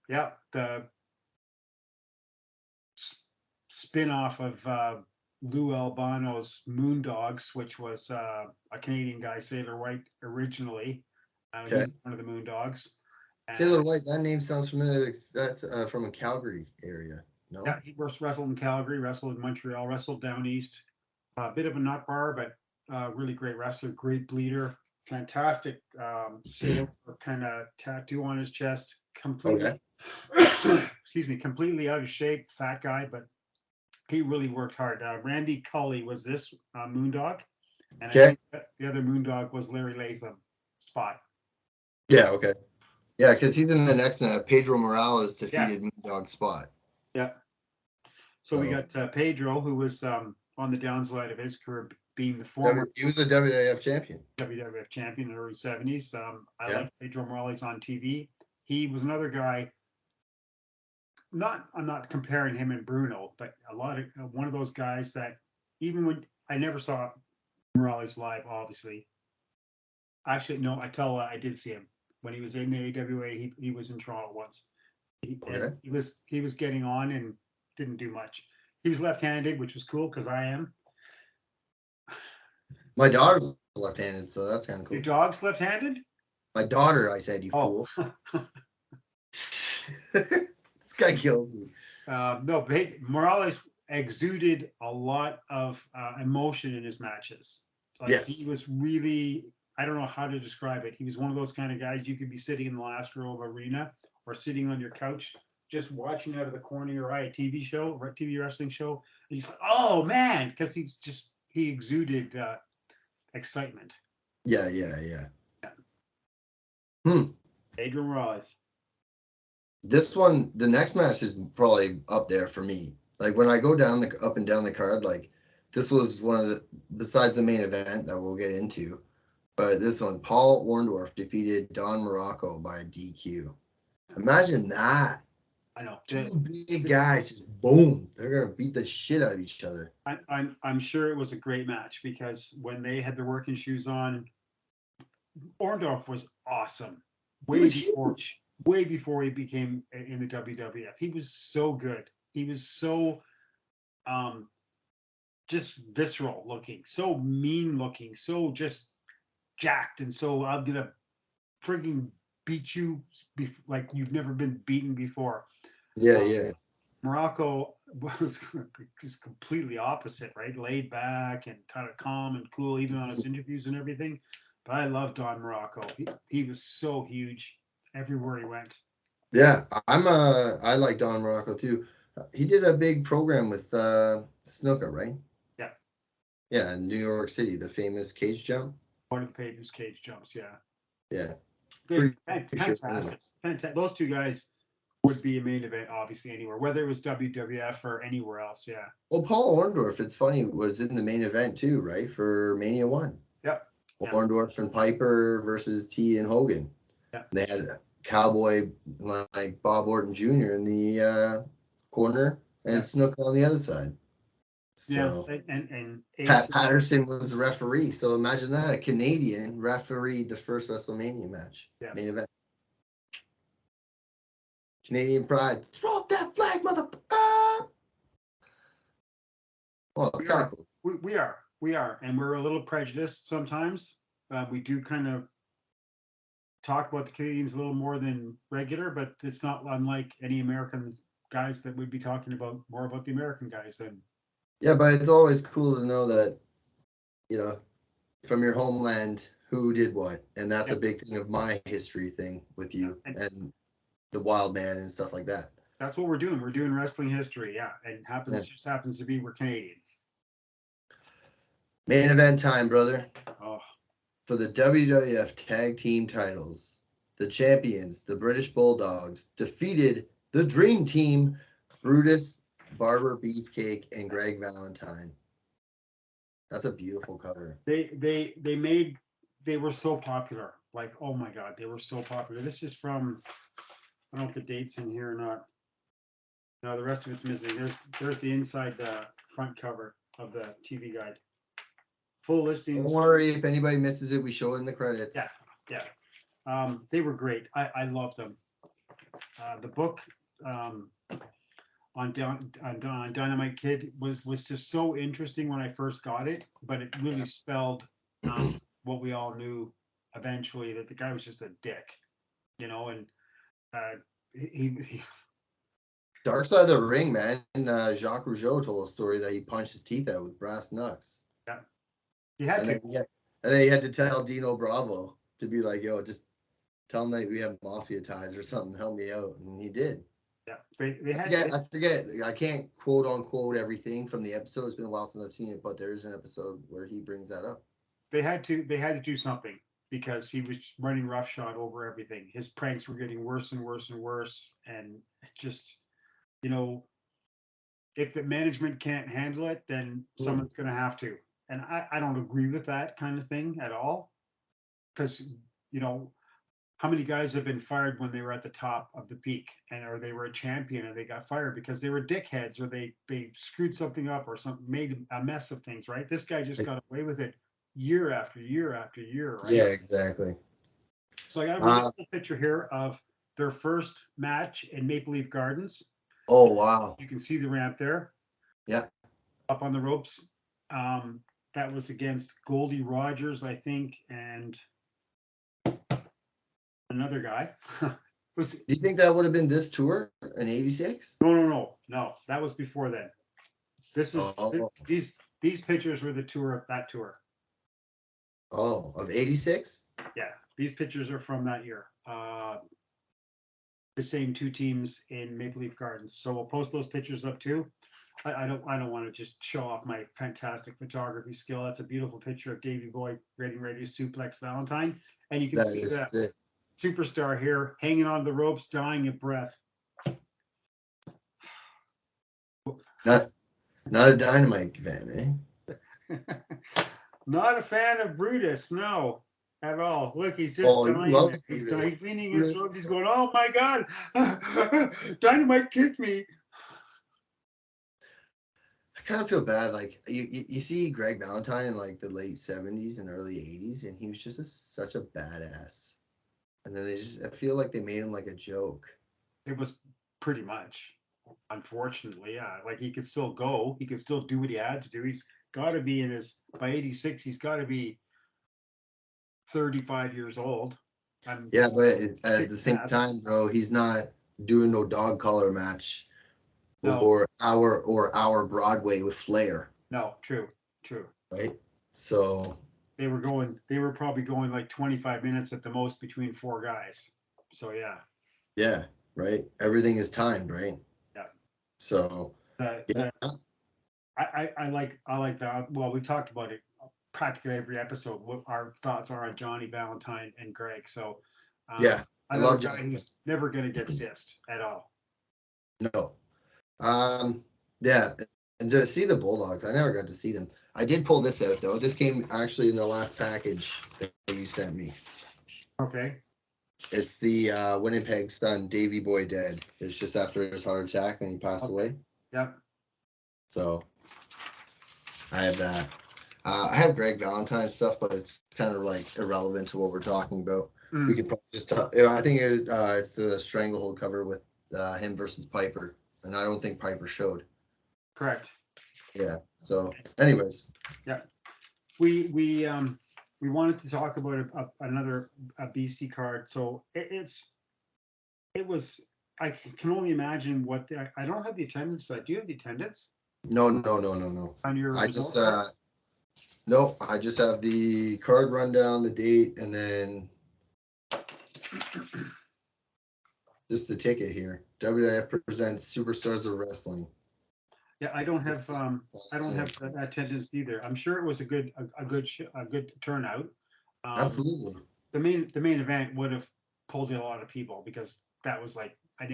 Yeah, the spin-off of Lou Albano's Moondogs, which was a Canadian guy, Sailor White, originally. He was one of the Moondogs. Sailor White, that name sounds familiar. That's from a Calgary area. No? Yeah, he wrestled in Calgary, wrestled in Montreal, wrestled down east. A bit of a nut bar, but really great wrestler, great bleeder, fantastic sailor kind of tattoo on his chest. Completely, excuse me, completely out of shape, fat guy, but he really worked hard. Randy Cully was this Moondog, and I think the other Moondog was Larry Latham Spot. Yeah, okay. Yeah, because he's in the next one. Pedro Morales defeated Moondog Spot. Yeah. So we got Pedro, who was on the downslide of his career, being the former. He was a WWF champion. WWF champion in the early 70s. I like Pedro Morales on TV. He was another guy. I'm not comparing him and Bruno, but one of those guys that even when I never saw Morales live, obviously. Actually, no, I did see him when he was in the AWA. He was in Toronto once, and Okay. he was getting on and didn't do much. He was left-handed, which was cool because I am. My daughter's left-handed, so that's kind of Your cool. dog's left-handed? My daughter, I said, you Oh, fool. This guy kills me. no, Morales exuded a lot of emotion in his matches. Like he Yes. was really, I don't know how to describe it. He was one of those kind of guys you could be sitting in the last row of arena or sitting on your couch, just watching out of the corner of your eye a TV show, a TV wrestling show. And he's like, oh man, because he exuded excitement. Yeah, yeah, yeah. Yeah. Hmm. Adrian Morales. This one, the next match is probably up there for me. Like when I go down the up and down the card, like this was one of the besides the main event that we'll get into, but this one, Paul Orndorff defeated Don Morocco by DQ. Imagine that. I know. Two big guys just boom. They're gonna beat the shit out of each other. I'm sure it was a great match because when they had their working shoes on, Orndorff was awesome. He Way was before huge. way before he became in the WWF. He was so good. He was so um just visceral looking, so mean looking, so just jacked, and so I'm gonna frigging beat you like you've never been beaten before. Yeah, Um, yeah. Morocco was just completely opposite, right? Laid back and kind of calm and cool, even on his interviews and everything. But I love Don Morocco. He was so huge everywhere he went. Yeah, I like Don Morocco too. He did a big program with Snuka, right? Yeah, Yeah, in New York City, the famous cage jump. one of the Pagans cage jumps. Yeah, Yeah, they pretty sure. fantastic. Fantastic. Those two guys would be a main event, obviously anywhere, whether it was WWF or anywhere else. Yeah. Well, Paul Orndorff, it's funny, was in the main event too, right? For Mania 1. Yep. Yeah. Orndorff and Piper versus T and Hogan. Yeah. And they had Cowboy like Bob Orton Jr. in the corner and Yeah. Snook on the other side. Yeah. So And Pat Ace. Patterson was the referee. So imagine that, a Canadian refereed the first WrestleMania match, main Yes. event. Canadian pride. Throw up that flag, motherfucker! Well, it's We kind of are. cool. We are, and we're a little prejudiced sometimes. We do kind of talk about the Canadians a little more than regular, but it's not unlike any American guys that we'd be talking about more about the American guys than. Yeah, but it's always cool to know that, you know, from your homeland, who did what. And that's Yeah, a big thing of my history thing with yeah. you And and the wild man and stuff like that. that's what we're doing. We're doing wrestling history, yeah. And Yeah. just happens to be we're Canadian. Main event time, brother. Oh, For the WWF Tag Team titles, the champions, the British Bulldogs, defeated the Dream Team, Brutus, Barber Beefcake, and Greg Valentine. That's a beautiful cover. they were so popular. Like, oh my God, they were so popular. This is from, I don't know if the date's in here or not. No, the rest of it's missing. There's the inside front cover of the TV guide. Full Don't listings. worry, if anybody misses it, we show it in the Yeah, credits. yeah. They were great. I loved them. The book um, on Dynamite Kid was just so interesting when I first got it, but it really spelled what we all knew eventually, that the guy was just a dick, and uh, he Dark Side of the Ring, man. Jacques Rougeau told a story that he punched his teeth out with brass knucks. yeah, he had And to. then he had to tell Dino Bravo to be like, yo, just tell him that we have mafia ties or something, help me out. And he did. Yeah, they I had forget. I forget. I can't quote unquote everything from the episode. It's been a while since I've seen it, but there is an episode where he brings that up. they had to do something because he was running roughshod over everything. His pranks were getting worse and worse and worse, and just you know, if the management can't handle it, then someone's going to have to. And I don't agree with that kind of thing at all, because you know how many guys have been fired when they were at the top of the peak, and or they were a champion and they got fired because they were dickheads, or they screwed something up, or something, made a mess of things, right? This guy just got away with it year after year after year, Yeah, right? exactly. So I got a really Uh, cool picture here of their first match in Maple Leaf Gardens. oh wow. You can see the ramp there, Yeah. up on the ropes. Um, that was against Goldie Rogers, I think, and another guy. Was Do you think that would have been this tour in '86? no. That was before then. This is Oh, these pictures were the tour of that tour. oh, of '86. Yeah, these pictures are from that year. The same two teams in Maple Leaf Gardens. So we'll post those pictures up too. I don't want to just show off my fantastic photography skill. That's a beautiful picture of Davy Boy getting ready to suplex Valentine, and you can That see is the sick. superstar here hanging on the ropes, dying of breath. Not not a dynamite fan, eh? Not a fan of Brutus, no, at all. Look, he's just Oh, you dying love there. He's dying, this. he's leaning his throat. He's going, "Oh my God, Dynamite kicked me." I kind of feel bad. Like you see Greg Valentine in like the late '70s and early '80s, and he was just such a badass. And then I feel like they made him like a joke. It was pretty much, unfortunately, yeah. Like he could still go, he could still do what he had to do. He's got to be in his, by 86, he's got to be 35 years old. I'm Yeah, but at quick the same math. time, bro, he's not doing no dog collar match No, or our Broadway with Flair, no, true, true. right? So They were probably going like 25 minutes at the most between four guys. So yeah, yeah, right. Everything is timed, right? yeah. So The yeah, I like that. Well, we talked about it practically every episode. What our thoughts are on Johnny Valentine and Greg. So yeah. I another love guy John. who's never going to get dissed at all. No. Yeah, and to see the Bulldogs, I never got to see them. I did pull this out though. This came actually in the last package that you sent me. Okay. It's the Winnipeg Stun, Davy Boy dead. It's just after his heart attack when he passed Okay. away. Yep. So I have that. I have Greg Valentine stuff, but it's kind of like irrelevant to what we're talking about. We Mm, could probably just talk. I think it's the Stranglehold cover with him versus Piper, and I don't think Piper showed. correct. Yeah. So, anyways, Yeah. We wanted to talk about another BC card. So it was, I can only imagine what I don't have the attendance for that. Do you have the attendance no. on your I just result card? nope. I just have the card rundown, the date, and then just the ticket here. WWF presents Superstars of Wrestling. Yeah, It's I don't have the attendance either. I'm sure it was a good turnout. Um, absolutely. the main event would have pulled in a lot of people because that was like an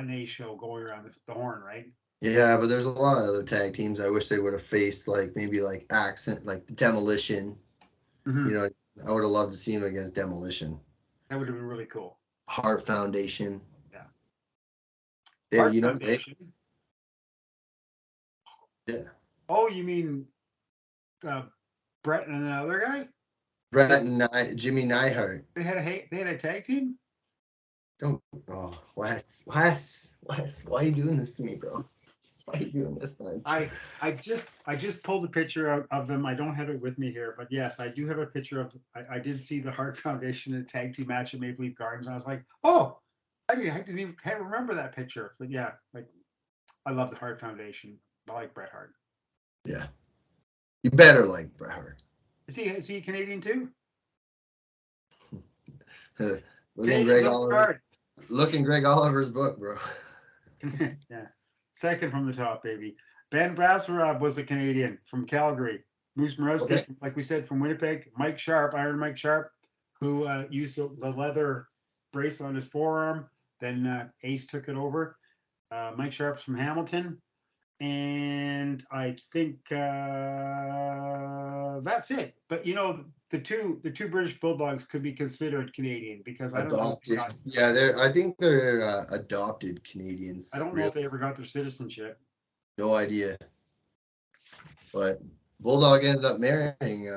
A show going around the horn, right? Yeah, but there's a lot of other tag teams I wish they would have faced, like maybe like Accent, like Demolition. You Hmm. know, I would have loved to see him against Demolition. That would have been really cool. Heart Foundation. Yeah. Yeah, Heart you know, Foundation. yeah. Oh, you mean uh, Brett and another guy? They Brett and Jimmy Neihart. they had a tag team. Don't. Oh, Wes. Why are you doing this to me, bro? Why are you doing this, man? I just pulled a picture of them. I don't have it with me here, but yes, I do have a picture of. I did see the Hart Foundation in a tag team match at Maple Leaf Gardens. And I was like, oh, I didn't even can't remember that picture. But yeah, like I love the Hart Foundation. I like Bret Hart. Yeah, you better like Bret Hart. Is he Canadian too? Looking Canadians Greg on the Oliver's card. looking Greg Oliver's book, bro. Yeah, second from the top, baby. Ben Brasserov was a Canadian from Calgary. Moose Okay. Morowski, like we said, from Winnipeg. Mike Sharp, Iron Mike Sharp, who used the leather brace on his forearm. Then Ace took it over. Mike Sharp's from Hamilton. And I think that's it. But the two British Bulldogs could be considered Canadian because I don't know if they Adopted. got. Yeah, I think they're adopted I Canadians. don't know Really, if they ever got their citizenship. no idea. But Bulldog ended up marrying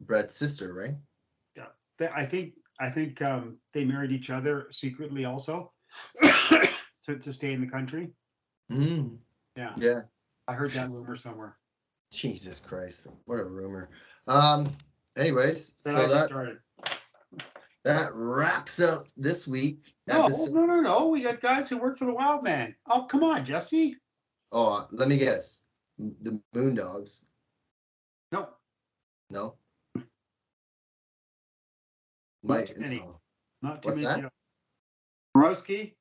Brett's sister, right? Yeah, I think they married each other secretly also to stay in the country. Mm, Yeah, yeah. I heard that rumor somewhere Jesus Christ, what a rumor. Um. Anyways, that I so just that started. that wraps up this week No, episode. no, no, no. We got guys who work for the Wild Man. Oh, come on, Jesse. Oh, let me guess. The Moondogs. No, No, not too Mike. many. No. Not too What's many. that? Borowski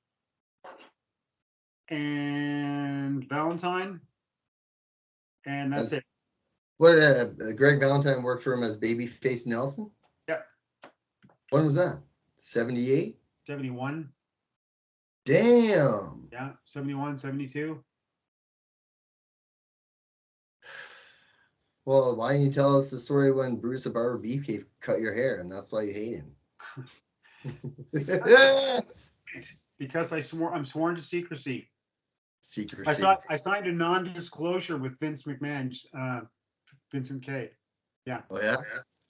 and Valentine, and Uh, that's it. what? Greg Valentine worked for him as Babyface Nelson. Yep, When was that? 78. 71. Damn. Yeah, 71, 72. Well, why didn't you tell us the story when Bruce the Barber Beefcake cut your hair, and that's why you hate him? Because I'm sworn to secrecy. Secrecy. I signed a non-disclosure with Vince McMahon, Vincent K. Yeah, Oh yeah,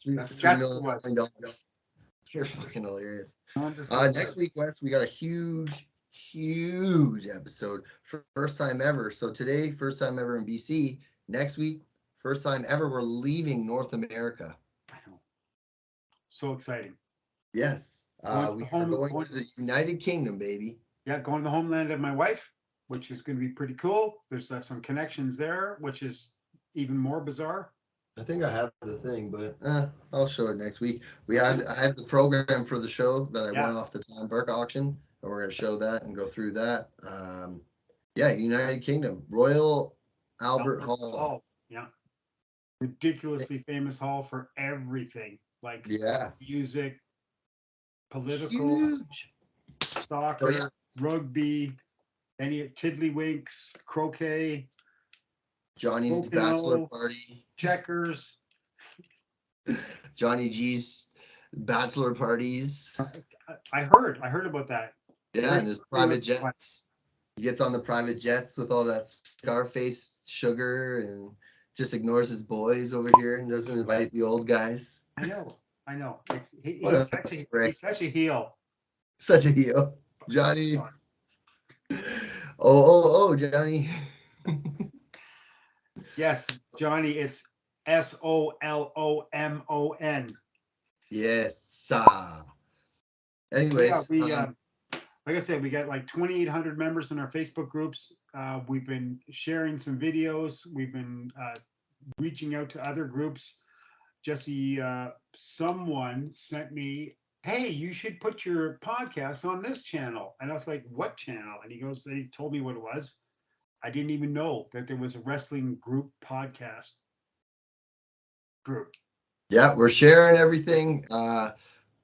three that's three that's what it million was. dollars. You're fucking hilarious. Non-disclosure. Next week, Wes, we got a huge episode for first time ever. So today, first time ever in BC. Next week, first time ever, we're leaving North America. I know. So exciting. Yes, Going to we the are home. going to the United Kingdom, baby. Yeah, going to the homeland of my wife, which is going to be pretty cool. There's some connections there, which is even more bizarre. I think I have the thing, but I'll show it next week. I have the program for the show that I Yeah, won off the Tom Burke auction, and we're going to show that and go through that. Yeah, United Kingdom, Royal Albert Albert Hall. Hall. Yeah, ridiculously famous hall for everything, like Yeah, music, political, huge. Oh yeah, soccer, rugby, any tiddlywinks, croquet, Johnny's bachelor Pocono, party, checkers. Johnny G's bachelor parties. I heard about that. Yeah, and Pretty, his pretty private must be fun. jets. He gets on the private jets with all that Scarface sugar and just ignores his boys over here and doesn't invite the old guys. I know, I know. What He's a such a prick. he's such a heel. Such a heel. Johnny. Oh, Johnny. Yes, Johnny. It's Solomon. Yes. So yeah, Anyways, we like I said, we got like 2,800 members in our Facebook groups. We've been sharing some videos. We've been reaching out to other groups. Jesse, someone sent me, "Hey, you should put your podcast on this channel." And I was like, "What channel?" And he told me what it was. I didn't even know that there was a wrestling group podcast group. yeah, we're sharing everything.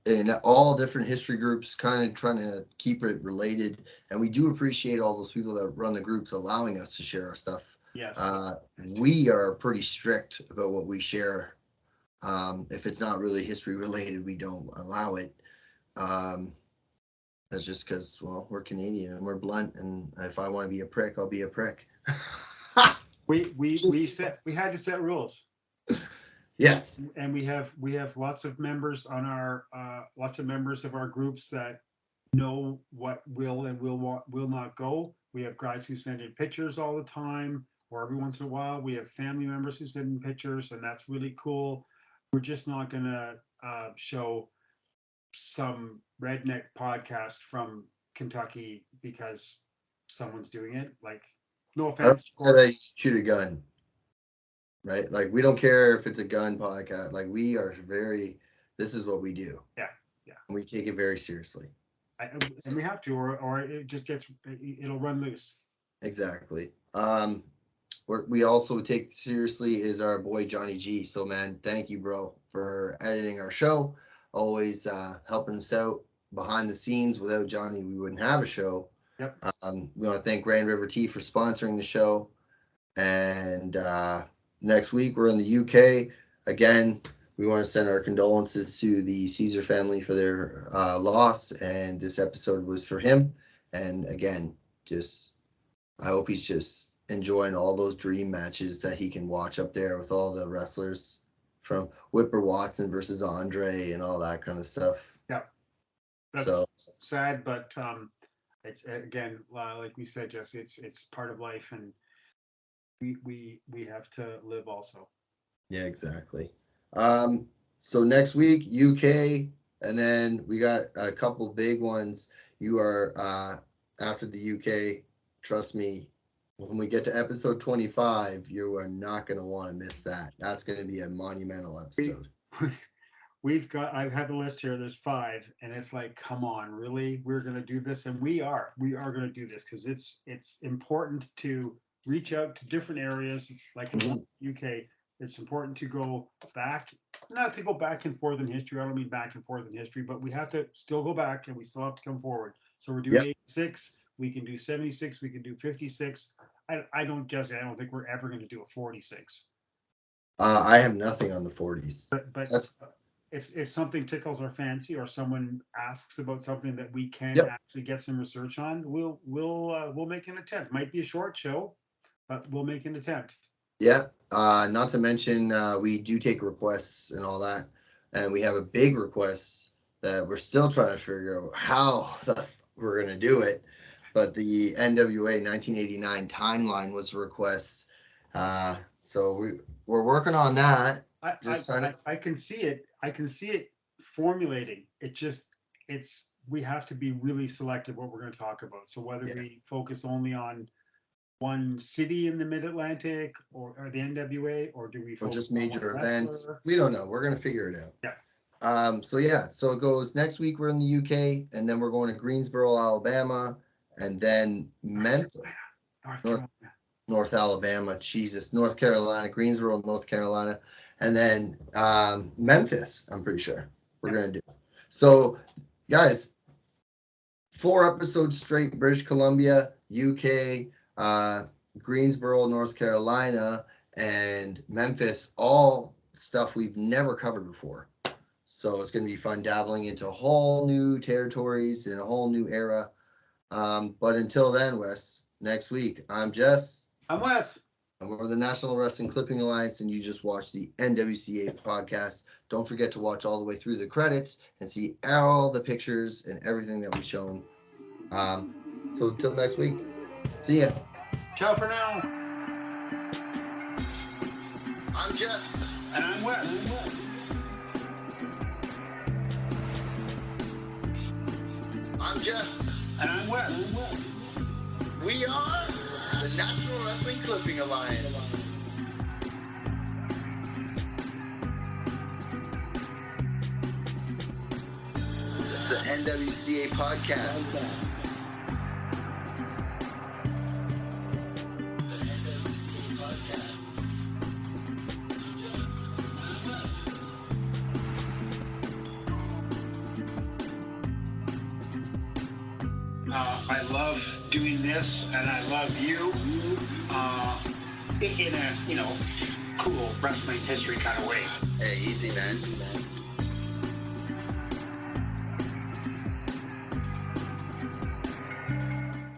In all different history groups, kind of trying to keep it related. And we do appreciate all those people that run the groups allowing us to share our stuff. Yes. We are pretty strict about what we share. If it's not really history related, we don't allow it. Um, that's just because, well, we're Canadian and we're blunt. And if I want to be a prick, I'll be a prick. Just, We had to set rules. yes. And we have lots of members on our lots of members of our groups that know what will and will not go. We have guys who send in pictures all the time, or every once in a while. We have family members who send in pictures, and that's really cool. We're just not gonna show some redneck podcast from Kentucky because someone's doing it. Like, no I don't offense, of care that you course. shoot a gun, right? Like, we don't care if it's a gun podcast. Like, this is what we do. Yeah, yeah. And we take it very seriously. And we have to, or it just it'll run loose. Exactly. What we also take seriously is our boy Johnny G. So man, thank you, bro, for editing our show. Always helping us out behind the scenes. Without Johnny, we wouldn't have a show. Yep. We want to thank Grand River Tea for sponsoring the show. And next week we're in the UK again. We want to send our condolences to the Caesar family for their loss, and this episode was for him. And again, just I hope he's just enjoying all those dream matches that he can watch up there with all the wrestlers, from Whipper Watson versus Andre and all that kind of stuff. Yeah, that's So sad, but it's again, like we said, Jesse, it's part of life, and we have to live also. yeah, exactly. So next week, UK, and then we got a couple big ones. You are after the UK, trust me, when we get to episode 25, you are not going to want to miss that. That's going to be a monumental episode. I have a list here. There's 5, and it's like, come on, really? We're going to do this, and we are going to do this because it's important to reach out to different areas, like in the UK. It's important to go back, not to go back and forth in history. I don't mean back and forth in history, but we have to still go back, and we still have to come forward. So we're doing 86. We can do 76. We can do 56. I don't think we're ever going to do a 46. I have nothing on the 40s. But That's if something tickles our fancy, or someone asks about something that we can actually get some research on, we'll make an attempt. Might be a short show, but we'll make an attempt. Yeah. Not to mention, we do take requests and all that, and we have a big request that we're still trying to figure out how we're going to do it. But the NWA 1989 timeline was a request. So we're working on that. I can see it. I can see it formulating. We have to be really selective what we're going to talk about. So whether we focus only on one city in the Mid-Atlantic or the NWA, or do we focus just on major one events? wrestler? We don't know. We're going to figure it out. Yeah. So it goes next week. We're in the UK, and then we're going to Greensboro, Alabama, and then Memphis, North Alabama. Jesus, North Carolina, Greensboro, North Carolina, and then Memphis. I'm pretty sure we're going to do. So, guys, 4 episodes straight: British Columbia, UK, Greensboro, North Carolina, and Memphis. All stuff we've never covered before. So it's going to be fun dabbling into whole new territories in a whole new era. But until then, Wes, next week, I'm Jess. I'm Wes. And we're the National Wrestling Clipping Alliance, and you just watched the NWCA podcast. Don't forget to watch all the way through the credits and see all the pictures and everything that we've shown. So until next week, see ya. Ciao for now. I'm Jess. And I'm Wes. I'm Jess. And I'm Wes. We are the National Wrestling Clipping Alliance. It's the NWCA podcast. I love doing this, and I love you in a cool wrestling history kind of way. Hey, easy, man.